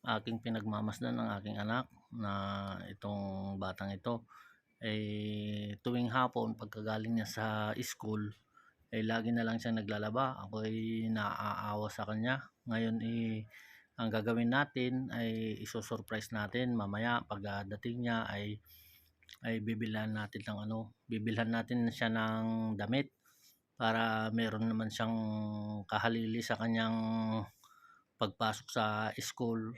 aking pinagmamasdan ng aking anak na itong batang ito tuwing hapon pagkagaling niya sa school lagi na lang siyang naglalaba. Ako ay naaawa sa kanya. Ngayon ang gagawin natin ay iso-surprise natin mamaya pagdating niya ay bibilhan natin siya ng damit para meron naman siyang kahalili sa kanyang pagpasok sa school.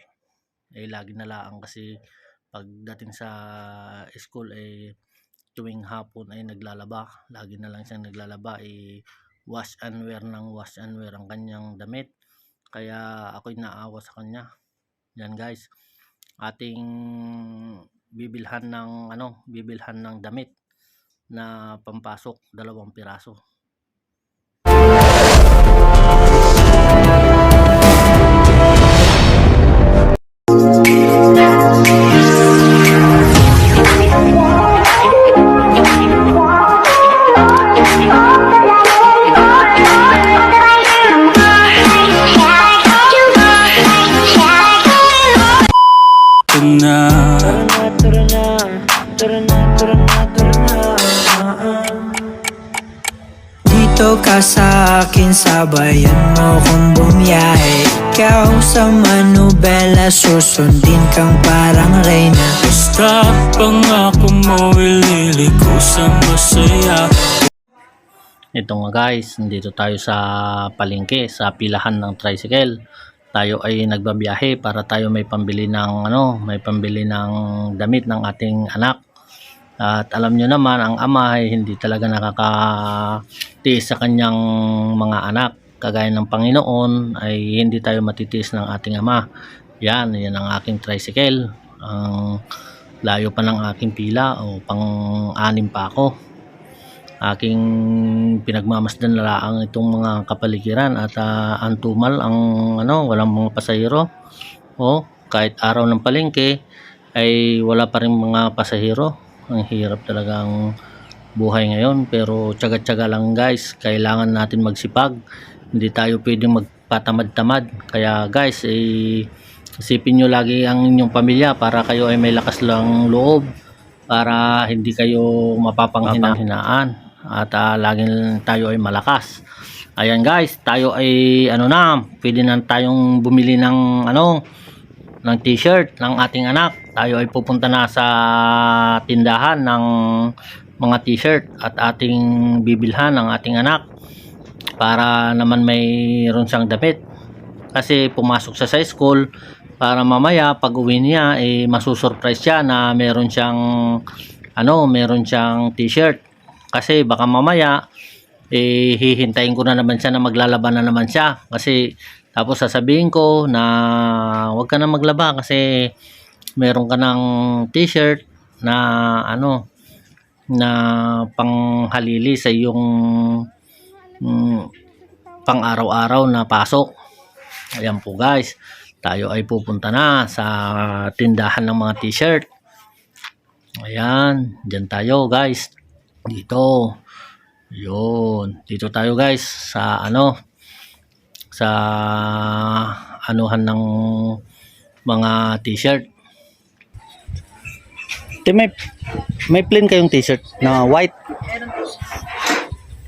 Lagi na lang kasi pagdating sa school tuwing hapon ay naglalaba, lagi na lang siyang naglalaba, wash and wear ang kanyang damit, kaya ako'y naawa sa kanya. Yan guys, ating bibilhan ng damit na pampasok, 2 piraso. Dito ka sa akin, sabayan mo kung bumiyahe. Ikaw sa manubela, susundin kang parang reyna. Basta pangako mo, ililiko sa masaya. Ito nga guys, nandito tayo sa palengke, sa pilahan ng tricycle. Tayo ay nagbabiyahe para tayo may pambili ng damit ng ating anak. At alam nyo naman, ang ama ay hindi talaga nakakatiis sa kanyang mga anak. Kagaya ng Panginoon ay hindi tayo matitiis ng ating ama. Yan ang aking tricycle. Ang layo pa ng aking pila, o pang-anim pa ako. Aking pinagmamasdan na lang itong mga kapaligiran at antumal ang walang mga pasahero. Kahit araw ng palengke ay wala pa rin mga pasahero. Ang hirap talagang buhay ngayon, pero tiyaga-tiyaga lang guys. Kailangan natin magsipag, hindi tayo pwedeng magpatamad-tamad. Kaya guys, isipin nyo lagi ang inyong pamilya para kayo ay may lakas lang loob, para hindi kayo mapapanghinaan at laging tayo ay malakas. Ayan guys, tayo ay pwede na tayong bumili ng t-shirt ng ating anak. Tayo ay pupunta na sa tindahan ng mga t-shirt at ating bibilhan ng ating anak para naman mayroon siyang damit, kasi pumasok siya sa school para mamaya pag uwi niya masusurprise siya na meron siyang t-shirt. Kasi baka mamaya hihintayin ko na naman siya na maglalaban na naman siya, kasi tapos sasabihin ko na huwag ka na maglaba kasi meron ka ng t-shirt na na panghalili sa iyong pang araw-araw na pasok. Ayan po guys, tayo ay pupunta na sa tindahan ng mga t-shirt. Ayan, dyan tayo guys. Dito tayo guys sa sa anuhan ng mga t-shirt. May plain kayong t-shirt na white?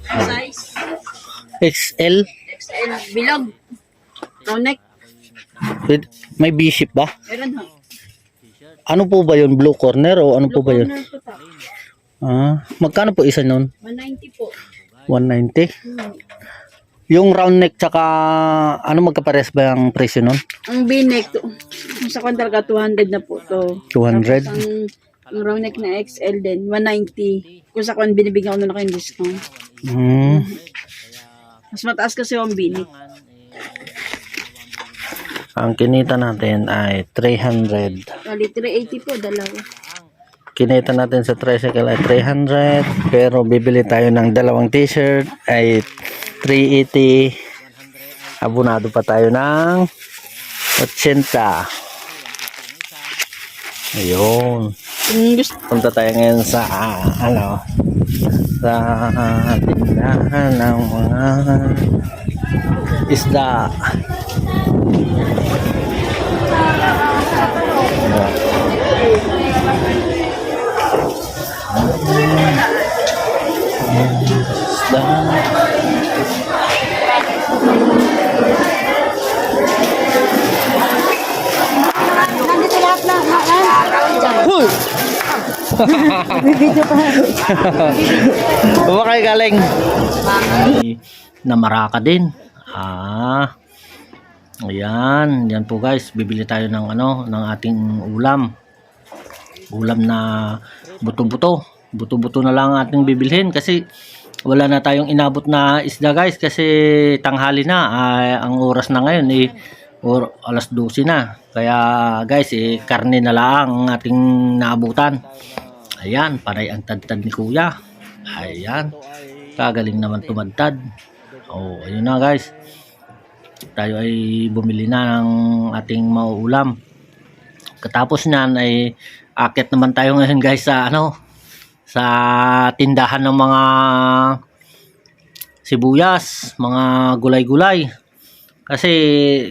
Size XL? XL bilog. Round neck. May B-shape ba? Meron ho. Ano po ba yun? Blue corner o ano po ba yun? Magkano po isa nun? 190 po. 190? Yung round neck tsaka magkapares ba ang presyo nun? Ang B-neck to, sa kontraga 200 na po to. 200? Tapos ang round neck na XL din 190. Kung sa kwan binibigyan ko na kayong discount. Mas mataas kasi yung B-neck. Ang kinita natin ay 300. Bali 380 po dalawa. Kinita natin sa tricycle ay 300, pero bibili tayo ng 2 t-shirt ay 380. Abonado pa tayo ng 80. Ayun. Punta tayo ngayon sa sa tindahan ng mga isda. Video ka. Saan kayo galing? Na Maraka din. Ayan, yan po guys, bibili tayo ng ng ating ulam. Ulam na buto-buto. Buto-buto na lang ating bibilhin kasi wala na tayong inabot na isda guys kasi tanghali na. Ang oras na ngayon alas 12 na. Kaya guys, karne na lang ang ating naabutan. Ayan, panay ang tad-tad ni kuya. Ayan, kagaling naman tumadtad. Ayun na guys. Tayo ay bumili na ng ating mauulam. Katapos nyan ay akit naman tayo ngayon guys sa sa tindahan ng mga sibuyas, mga gulay-gulay. Kasi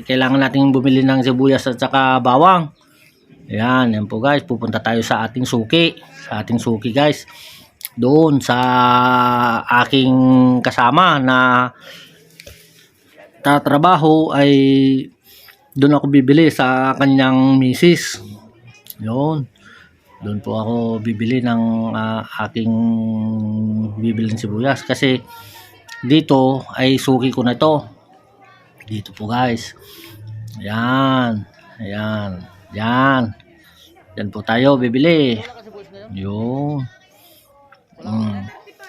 kailangan nating bumili ng sibuyas at saka bawang. Ayan, yan po guys. Pupunta tayo sa ating suki. Sa ating suki guys. Doon sa aking kasama na tatrabaho ay doon ako bibili sa kanyang misis. Yun. Doon po ako bibili ng aking bibiling sibuyas. Kasi dito ay suki ko na ito. Dito po guys. Ayan. Ayan. Yan. Yan po tayo bibili. Yun.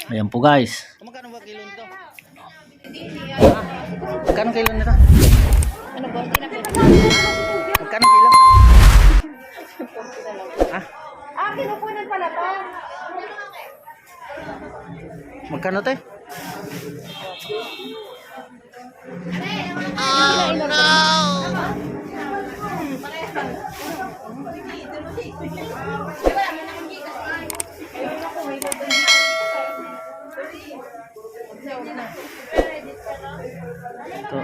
Ayan po guys. Magkano ba kilo nito? Magkano kilo nito? Ano ba? Magkano kilo? Kinukunan pala to. Magkano te? Ito.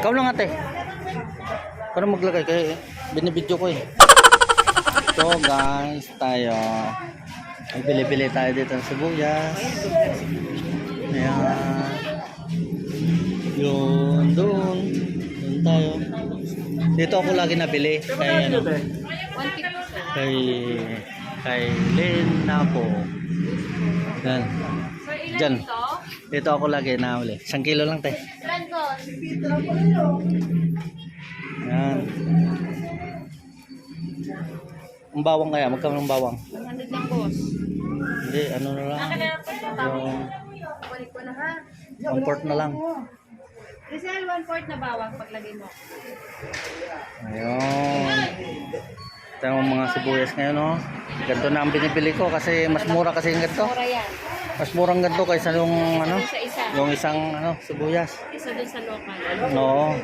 Ikaw lang ate. Para maglagay kayo binibidyo ko So guys, tayo ay bili-bili tayo dito ng sibuyas. Ayan. Yun, doon tayo. Dito ako lagi nabili kay kay Len na po. Yan. Diyan. Dito ako lagi nabili. 1 kilo lang te. Yan. Ang bawang kaya, magkano ng bawang? 100 lang boss. Hindi, ano na lang. Yung 1/4 na lang. Rizal, 1/4 na bawang paglagay mo. Ayun. Ito yung mga sibuyas ngayon, no? Ganito na ang binibili ko kasi mas mura kasi yung ganito. Mura yan. Mas murang ganito kaysa yung Isa-isa. yung isang sibuyas. Isa doon sa local. No.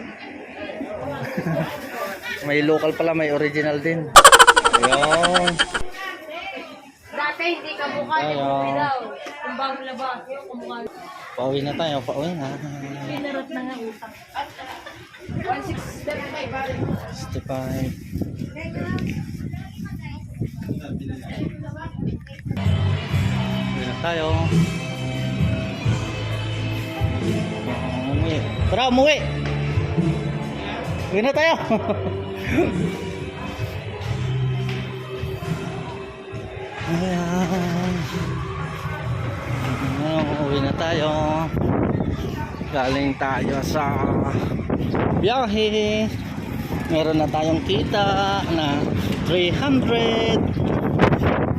May local pala, may original din. Ayun. Dati hindi ka mukha niya kung daw. Kung bago labas, kumukha. Pauwi na tayo, pauwi na. Pinarot na nga utang. 165. 65. Uwi na tayo. Umuwi. Tara, umuwi! Uwi na tayo! Ayan. Uwi na tayo. Galing tayo sa biyahe. Meron na tayong kita na 300.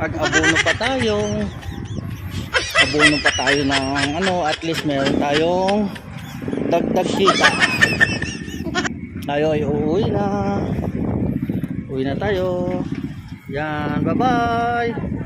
Ag-abono pa tayo. Abono pa tayo ng at least meron tayong dagdag kita. Tayo ay uuwi na. Uwi na tayo. Yan, bye-bye.